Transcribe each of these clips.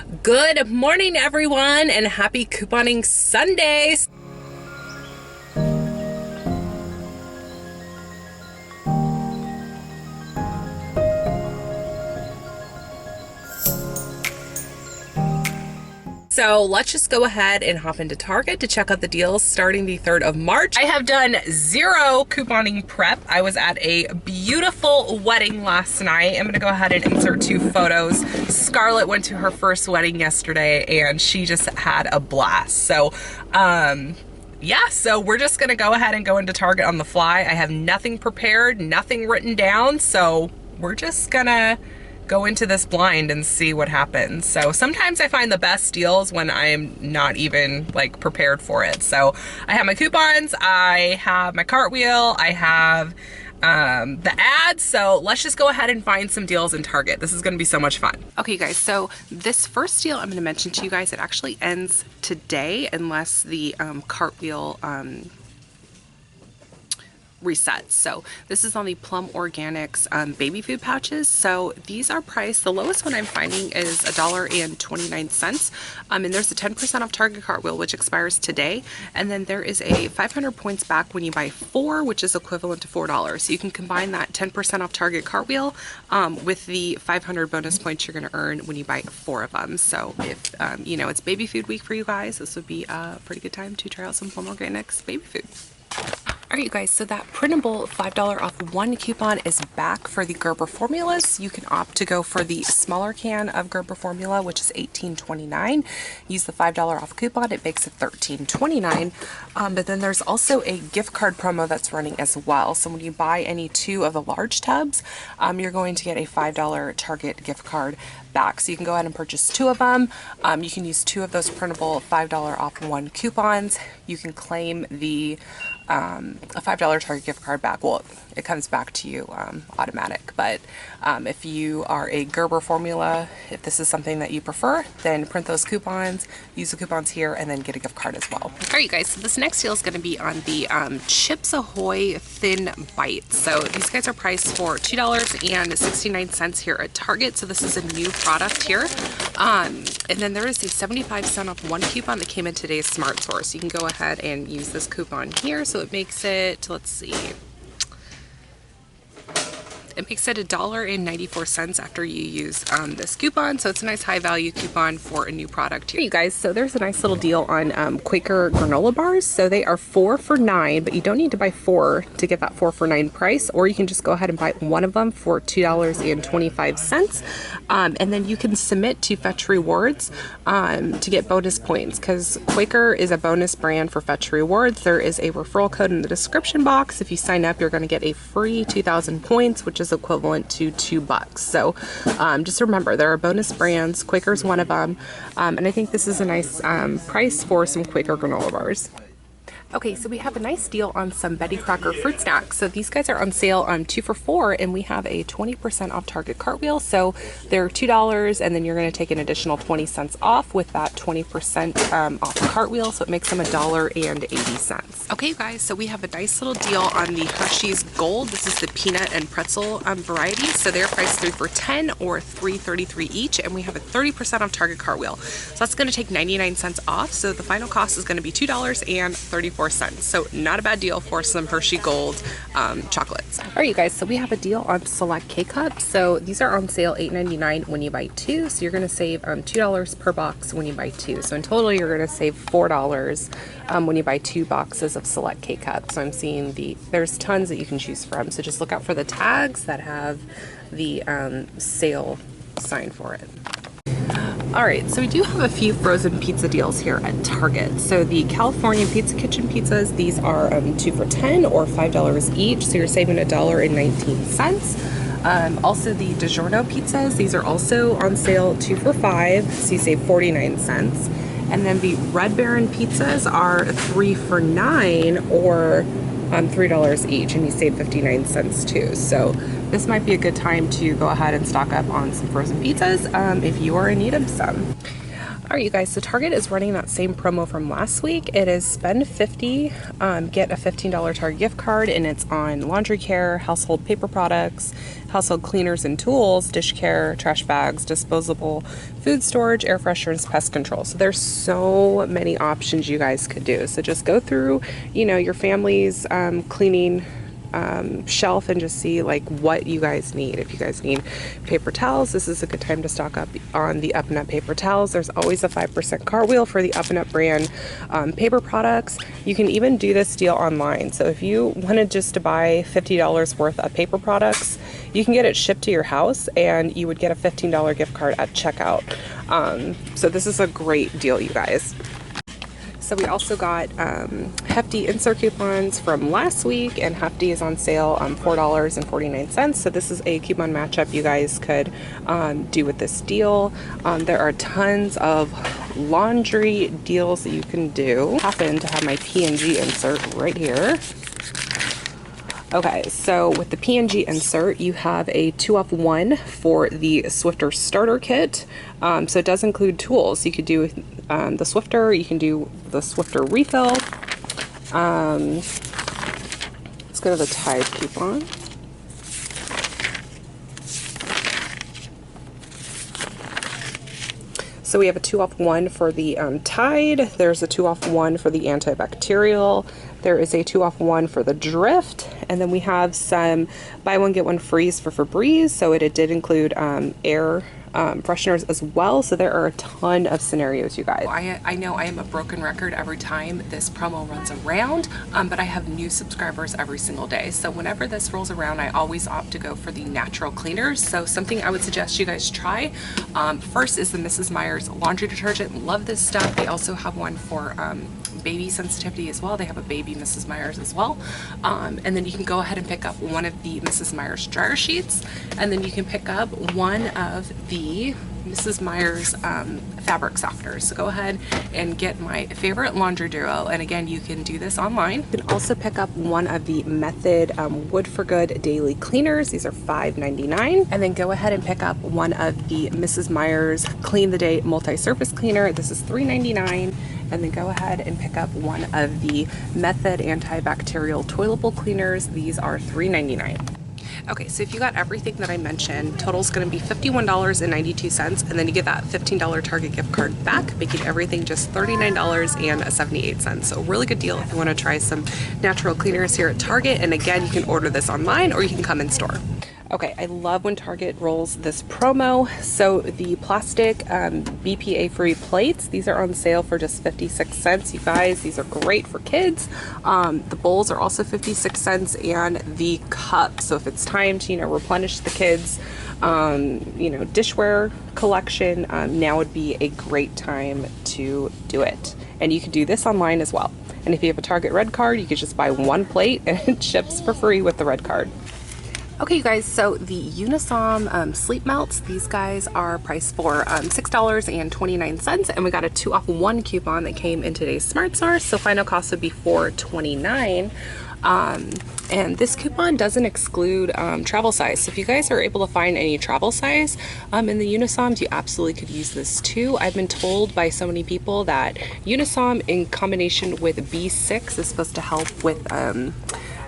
Good morning, everyone, and happy couponing Sundays. So let's just go ahead and hop into Target to check out the deals starting the 3rd of March. I have done zero couponing prep. I was at a beautiful wedding last night. I'm gonna go ahead and insert 2 photos. Scarlett went to her first wedding yesterday and she just had a blast. So, yeah, so we're just gonna go ahead and go into Target on the fly. I have nothing prepared, nothing written down, so we're just gonna go into this blind and see what happens. So sometimes I find the best deals when I'm not even like prepared for it. So I have my coupons, I have my cartwheel, I have the ads. So let's just go ahead and find some deals in Target. This is gonna be so much fun. Okay, you guys, so this first deal I'm gonna mention to you guys, it actually ends today unless the cartwheel resets. So this is on the Plum Organics baby food pouches. So these are priced, the lowest one I'm finding is $1.29. And there's a 10% off Target cartwheel, which expires today. And then there is a 500 points back when you buy 4, which is equivalent to $4. So you can combine that 10% off Target cartwheel with the 500 bonus points you're going to earn when you buy 4 of them. So if you know, it's baby food week for you guys, this would be a pretty good time to try out some Plum Organics baby food. Alright, you guys, so that printable $5 off 1 coupon is back for the Gerber formulas. You can opt to go for the smaller can of Gerber formula, which is $18.29. Use the $5 off coupon, it makes it $13.29. But then there's also a gift card promo that's running as well. So when you buy any 2 of the large tubs, you're going to get a $5 Target gift card back. So you can go ahead and purchase 2 of them. You can use 2 of those printable $5 off 1 coupons. You can claim the a $5 Target gift card back. Well, it comes back to you automatic, but if you are a Gerber formula, if this is something that you prefer, then print those coupons, use the coupons here, and then get a gift card as well. All right, you guys, so this next deal is going to be on the Chips Ahoy Thin Bites. So these guys are priced for $2.69 here at Target. So this is a new product here. And then there is a 75% off 1 coupon that came in today's Smart Source. You can go ahead and use this coupon here. So it makes it, let's see, it makes it $1.94 after you use this coupon. So it's a nice high value coupon for a new product here. Hey, you guys, so there's a nice little deal on Quaker granola bars. So they are 4 for $9, but you don't need to buy 4 to get that 4 for $9 price, or you can just go ahead and buy 1 of them for $2.25. And then you can submit to Fetch Rewards to get bonus points, because Quaker is a bonus brand for Fetch Rewards. There is a referral code in the description box. If you sign up, you're going to get a free 2,000 points, which is equivalent to $2. So just remember, there are bonus brands. Quaker's one of them, and I think this is a nice price for some Quaker granola bars. Okay, so we have a nice deal on some Betty Crocker fruit snacks. So these guys are on sale 2 for $4, and we have a 20% off Target cartwheel. So they're $2, and then you're going to take an additional 20 cents off with that 20% off cartwheel. So it makes them $1.80. Okay, you guys, so we have a nice little deal on the Hershey's Gold. This is the peanut and pretzel variety. So they're priced 3 for $10 or $3.33 each, and we have a 30% off Target cartwheel. So that's going to take 99 cents off. So the final cost is going to be $2.34. So not a bad deal for some Hershey Gold chocolates. All right, you guys, so we have a deal on select K-Cups. So these are on sale $8.99 when you buy 2. So you're going to save $2 per box when you buy 2. So in total, you're going to save $4 when you buy 2 boxes of select K-Cups. So I'm seeing there's tons that you can choose from. So just look out for the tags that have the sale sign for it. Alright, so we do have a few frozen pizza deals here at Target. So the California Pizza Kitchen pizzas, these are 2 for $10 or $5 each, so you're saving $1.19. Also the DiGiorno pizzas, these are also on sale 2 for $5, so you save 49 cents. And then the Red Baron pizzas are 3 for $9 or $3 each, and you save 59 cents too. So this might be a good time to go ahead and stock up on some frozen pizzas if you are in need of some. Alright you guys, so Target is running that same promo from last week. It is spend 50, get a $15 Target gift card, and it's on laundry care, household paper products, household cleaners and tools, dish care, trash bags, disposable food storage, air fresheners, pest control. So there's so many options you guys could do. So just go through, you know, your family's cleaning shelf and just see like what you guys need. If you guys need paper towels, this is a good time to stock up on the Up and Up paper towels. There's always a 5% cartwheel for the Up and Up brand paper products. You can even do this deal online. So if you wanted just to buy $50 worth of paper products, you can get it shipped to your house and you would get a $15 gift card at checkout. So this is a great deal, you guys. So we also got Hefty insert coupons from last week, and Hefty is on sale $4.49. So this is a coupon matchup you guys could do with this deal. There are tons of laundry deals that you can do. I happen to have my P&G insert right here. Okay, so with the P&G insert, you have a 2-off-1 for the Swiffer starter kit. So it does include tools. You could do the Swiffer, you can do the Swiffer refill. Let's go to the Tide coupon. So we have a 2-off-1 for the Tide. There's a 2-off-1 for the antibacterial. There is a 2-off-1 for the Drift. And then we have some buy one get one frees for Febreze. So it did include air fresheners as well. So there are a ton of scenarios, you guys. I know I am a broken record every time this promo runs around, but I have new subscribers every single day. So whenever this rolls around, I always opt to go for the natural cleaners. So something I would suggest you guys try first is the Mrs. Meyer's laundry detergent. Love this stuff. They also have one for baby sensitivity as well. They have a baby Mrs. Meyer's as well. And then you can go ahead and pick up one of the Mrs. Meyer's dryer sheets, and then you can pick up one of the Mrs. Meyer's fabric softeners. So go ahead and get my favorite laundry duo, and again, you can do this online. You can also pick up one of the Method Wood for Good daily cleaners. These are $5.99. And then go ahead and pick up one of the Mrs. Meyer's Clean the Day multi-surface cleaner. This is $3.99. And then go ahead and pick up one of the Method antibacterial toiletable cleaners. These are $3.99. Okay, so if you got everything that I mentioned, total's gonna be $51.92, and then you get that $15 Target gift card back, making everything just $39.78. So a really good deal if you wanna try some natural cleaners here at Target. And again, you can order this online or you can come in store. Okay, I love when Target rolls this promo. So the plastic BPA-free plates, these are on sale for just 56 cents. You guys, these are great for kids. The bowls are also 56 cents, and the cups. So if it's time to, you know, replenish the kids, you know, dishware collection, now would be a great time to do it. And you can do this online as well. And if you have a Target Red Card, you could just buy one plate and it ships for free with the Red Card. Okay, you guys, so the Unisom sleep melts, these guys are priced for $6.29, and we got a 2-off-1 coupon that came in today's Smart Start, so final cost would be $4.29. And this coupon doesn't exclude travel size. So if you guys are able to find any travel size in the Unisoms, you absolutely could use this too. I've been told by so many people that Unisom in combination with B6 is supposed to help with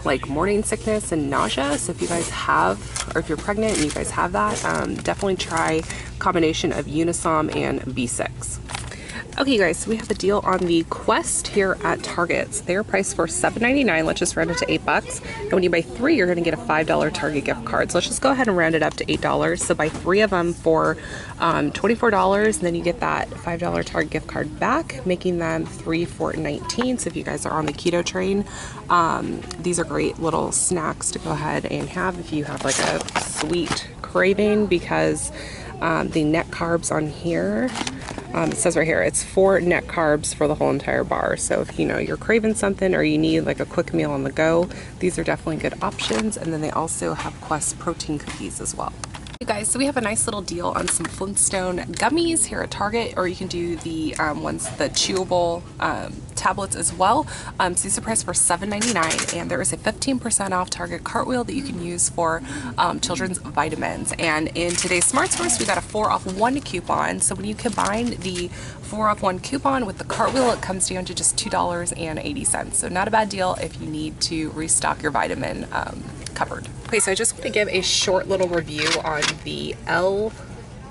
like morning sickness and nausea. So if you guys have, or if you're pregnant and you guys have that, definitely try combination of Unisom and B6. Okay, you guys, so we have a deal on the Quest here at Target. So they're priced for $7.99. Let's just round it to $8. And when you buy 3, you're going to get a $5 Target gift card. So let's just go ahead and round it up to $8. So buy 3 of them for $24, and then you get that $5 Target gift card back, making them 3 for $19. So if you guys are on the keto train, these are great little snacks to go ahead and have if you have like a sweet craving, because the net carbs on here, it says right here, it's 4 net carbs for the whole entire bar. So if you know you're craving something or you need like a quick meal on the go, these are definitely good options. And then they also have Quest protein cookies as well. You guys, so we have a nice little deal on some Flintstone gummies here at Target, or you can do the ones, the chewable tablets as well. So these are priced for $7.99, and there is a 15% off Target cartwheel that you can use for children's vitamins. And in today's Smart Source, we got a 4 off 1 coupon. So when you combine the 4 off 1 coupon with the cartwheel, it comes down to just $2.80. So not a bad deal if you need to restock your vitamin cupboard. Okay, so I just want to give a short little review on the L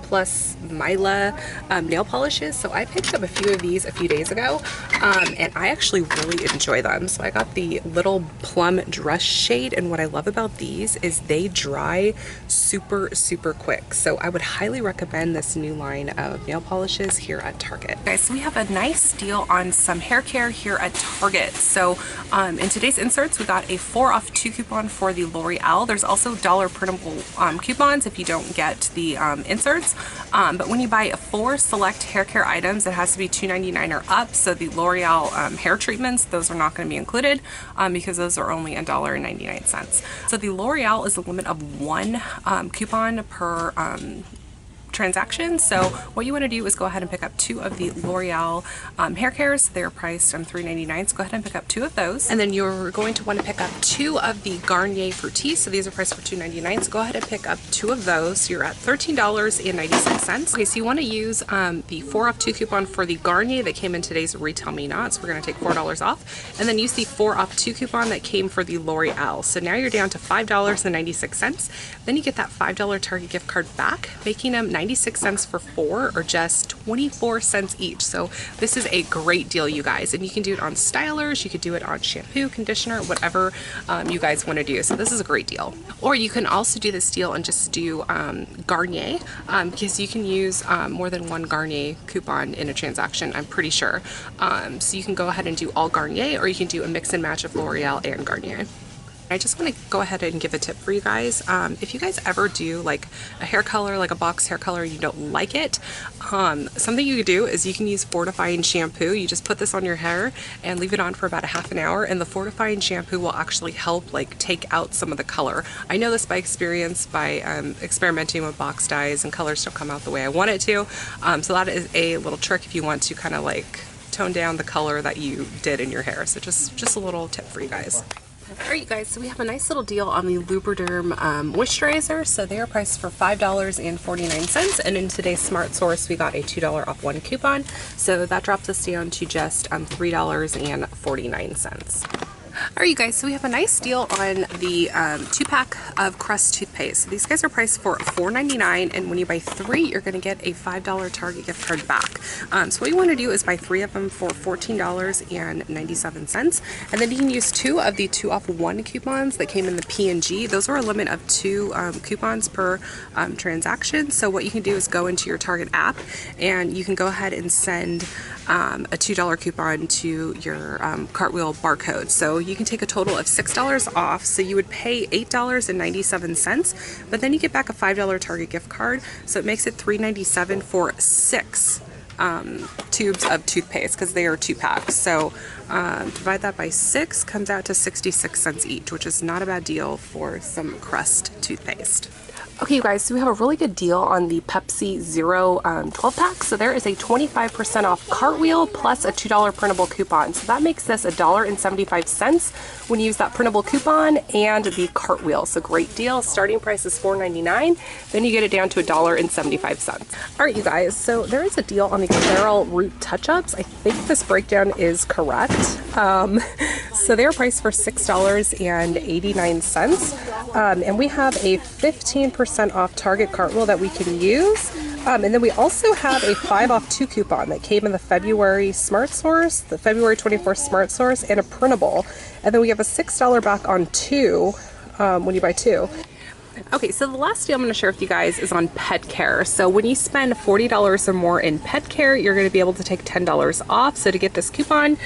Plus Mila nail polishes. So I picked up a few of these a few days ago, and I actually really enjoy them. So I got the little plum dress shade, and what I love about these is they dry super quick. So I would highly recommend this new line of nail polishes here at Target. Guys, so we have a nice deal on some hair care here at Target. So in today's inserts, we got a 4 off 2 coupon for the L'Oreal. There's also dollar printable coupons if you don't get the inserts. But when you buy 4 select hair care items, it has to be $2.99 or up. So the L'Oreal hair treatments, those are not going to be included because those are only $1.99. So the L'Oreal is a limit of 1 coupon per transaction. So what you want to do is go ahead and pick up 2 of the L'Oreal hair cares. They're priced $3.99, so go ahead and pick up 2 of those. And then you're going to want to pick up 2 of the Garnier Fructis. So these are priced for $2.99, so go ahead and pick up 2 of those. You're at $13.96. Okay, so you want to use the 4 off 2 coupon for the Garnier that came in today's Retail Me Not, so we're going to take $4 off, and then use the 4 off 2 coupon that came for the L'Oreal. So now you're down to $5.96. Then you get that $5 Target gift card back, making them 96 cents for 4, or just 24 cents each. So this is a great deal, you guys, and you can do it on stylers, you could do it on shampoo, conditioner, whatever you guys want to do. So this is a great deal. Or you can also do this deal and just do Garnier, because you can use more than 1 Garnier coupon in a transaction, I'm pretty sure. So you can go ahead and do all Garnier, or you can do a mix and match of L'Oreal and Garnier. I just want to go ahead and give a tip for you guys. If you guys ever do like a hair color, like a box hair color, you don't like it, something you could do is you can use fortifying shampoo. You just put this on your hair and leave it on for about a half an hour, and the fortifying shampoo will actually help like take out some of the color. I know this by experience, by experimenting with box dyes, and colors don't come out the way I want it to. So that is a little trick if you want to kind of like tone down the color that you did in your hair. So just a little tip for you guys. Alright, you guys, so we have a nice little deal on the Lubriderm moisturizer. So they are priced for $5.49, and in today's Smart Source we got a $2 off 1 coupon, so that drops us down to just $3.49. Alright, you guys, so we have a nice deal on the 2-pack of Crest toothpaste. So these guys are priced for $4.99, and when you buy 3, you're going to get a $5 Target gift card back. So what you want to do is buy 3 of them for $14.97, and then you can use 2 of the 2 off 1 coupons that came in the P&G. Those are a limit of 2 coupons per transaction. So what you can do is go into your Target app, and you can go ahead and send a $2 coupon to your cartwheel barcode. So you can take a total of $6 off, so you would pay $8.97, but then you get back a $5 Target gift card, so it makes it $3.97 for 6 tubes of toothpaste, because they are 2 packs. So divide that by 6, comes out to 66 cents each, which is not a bad deal for some Crest toothpaste. Okay, you guys, so we have a really good deal on the Pepsi Zero 12-pack. So there is a 25% off cartwheel plus a $2 printable coupon. So that makes this $1.75 when you use that printable coupon and the cartwheel. So great deal. Starting price is $4.99. Then you get it down to $1.75. All right, you guys, so there is a deal on the Referral root touch-ups. I think this breakdown is correct. So they're priced for $6.89. And we have a 15% off Target cartwheel that we can use. And then we also have a 5 off 2 coupon that came in the February Smart Source, the February 24th Smart Source, and a printable. And then we have a $6 back on 2 when you buy 2. Okay, so the last deal I'm going to share with you guys is on pet care. So when you spend $40 or more in pet care, you're going to be able to take $10 off. So to get this coupon,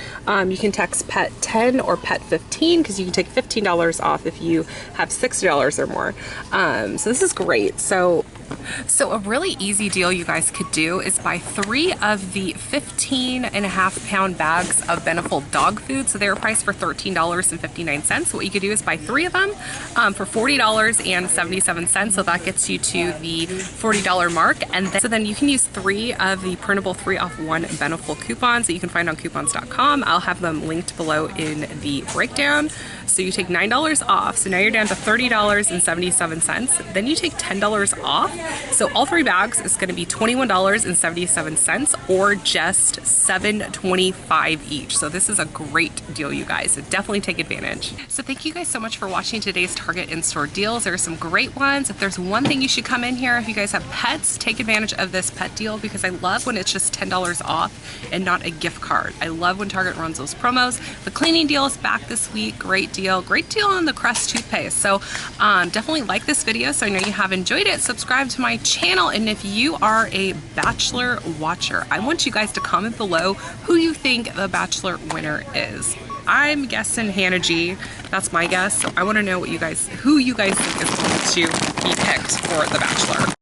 you can text pet 10 or pet 15, because you can take $15 off if you have $60 or more. So this is great. So So a really easy deal you guys could do is buy 3 of the 15.5-pound bags of Beneful dog food. So they were priced for $13.59. What you could do is buy 3 of them for $40.77. So that gets you to the $40 mark. And then you can use 3 of the printable 3-off-1 Beneful coupons that you can find on coupons.com. I'll have them linked below in the breakdown. So you take $9 off. So now you're down to $30.77. Then you take $10 off. So all 3 bags is going to be $21.77 or just $7.25 each. So this is a great deal, you guys. So definitely take advantage. So thank you guys so much for watching today's Target in-store deals. There are some great ones. If there's one thing you should come in here, if you guys have pets, take advantage of this pet deal because I love when it's just $10 off and not a gift card. I love when Target runs those promos. The cleaning deal is back this week. Great deal on the Crest toothpaste. So definitely like this video so I know you have enjoyed it. Subscribe to my channel, and if you are a Bachelor watcher, I want you guys to comment below who you think the Bachelor winner is. I'm guessing Hannah G. That's my guess. So I want to know what who you guys think is going to be picked for the Bachelor.